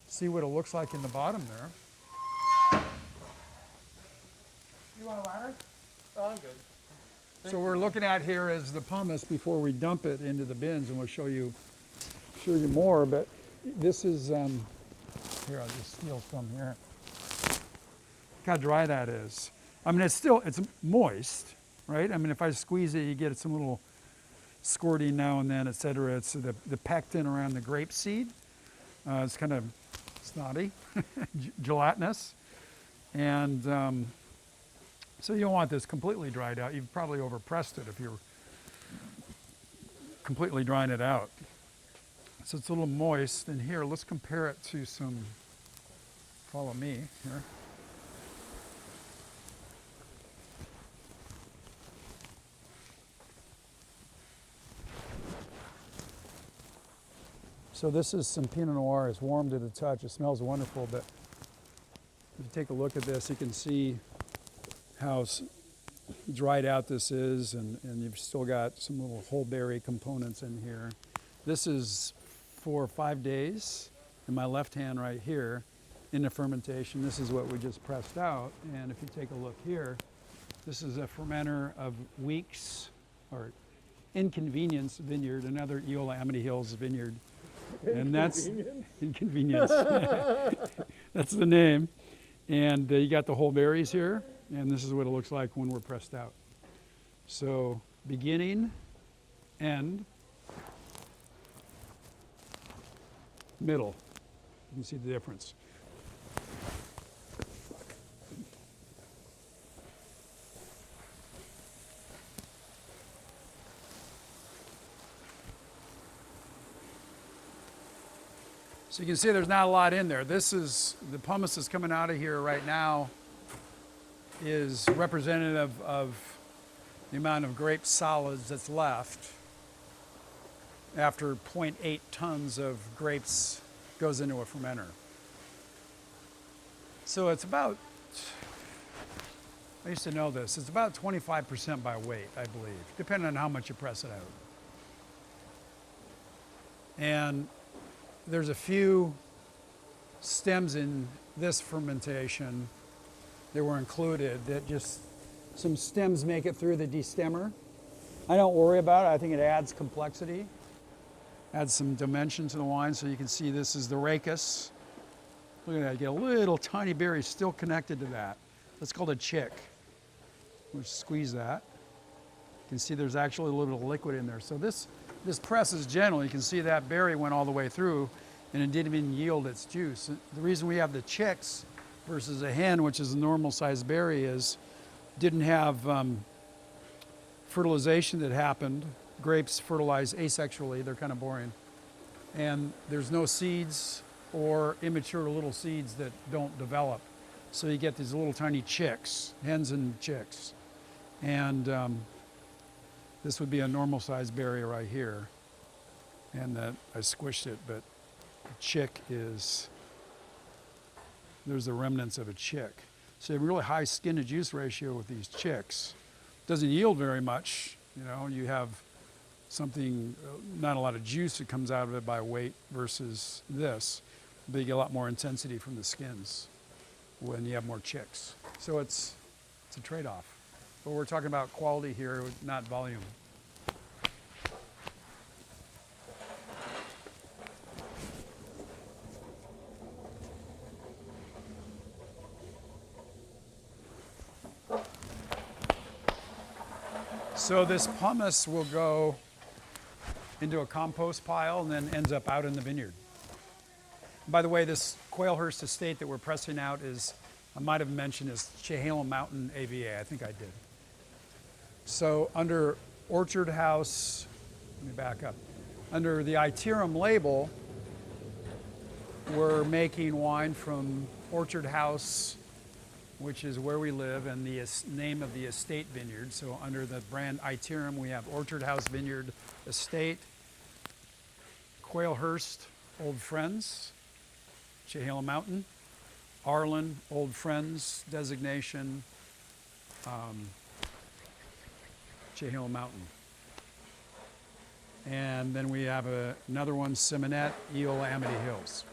see what it looks like in the bottom there. You want a ladder? Oh, I'm good. So we're looking at here is the pumice before we dump it into the bins, and we'll show you more. But this is here. I'll just steal some here. Look how dry that is. I mean, it's moist, right? I mean, if I squeeze it, you get some little squirting now and then, etc. It's the pectin around the grape seed. It's kind of snotty, gelatinous, and so you don't want this completely dried out. You've probably overpressed it if you're completely drying it out. So it's a little moist. And here, let's compare it to some. Follow me here. So this is some Pinot Noir. It's warm to the touch. It smells wonderful, but if you take a look at this, you can see how dried out this is, and you've still got some little whole berry components in here. This is 4 or 5 days in my left hand right here in the fermentation. This is what we just pressed out, and if you take a look here, this is a fermenter of Weeks, or Inconvenience Vineyard, another Eola Amity Hills vineyard. And that's Inconvenience. That's the name. And you got the whole berries here, and this is what it looks like when we're pressed out. So beginning, end, middle. You can see the difference. So you can see there's not a lot in there. This is, the pumice that's coming out of here right now is representative of the amount of grape solids that's left after 0.8 tons of grapes goes into a fermenter. So it's about, I used to know this, it's about 25% by weight, I believe, depending on how much you press it out. And there's a few stems in this fermentation that were included that just, some stems make it through the destemmer. I don't worry about it. I think it adds complexity, adds some dimension to the wine. So you can see this is the rachis. Look at that, you get a little tiny berry still connected to that. That's called a chick. We'll squeeze that. You can see there's actually a little liquid in there. So this press is gentle. You can see that berry went all the way through and it didn't even yield its juice. The reason we have the chicks versus a hen, which is a normal sized berry, is didn't have fertilization that happened. Grapes fertilize asexually, they're kind of boring. And there's no seeds or immature little seeds that don't develop. So you get these little tiny chicks, hens and chicks. And this would be a normal sized berry right here. And that I squished it, but the chick is, there's the remnants of a chick. So you have a really high skin to juice ratio with these chicks. Doesn't yield very much. You know, you have something, not a lot of juice that comes out of it by weight versus this, but you get a lot more intensity from the skins when you have more chicks. So it's a trade-off. But we're talking about quality here, not volume. So this pumice will go into a compost pile and then ends up out in the vineyard. By the way, this Quailhurst estate that we're pressing out is, I might have mentioned, is Chehalem Mountain AVA. I think I did. So under Orchard House, let me back up. Under the Itirum label, we're making wine from Orchard House, which is where we live, and the name of the estate vineyard. So under the brand Itirum, we have Orchard House Vineyard Estate, Quailhurst, Old Friends, Chehalem Mountain, Arlen, Old Friends designation, Chehalem Mountain. And then we have another one, Simonette, Eola Amity Hills.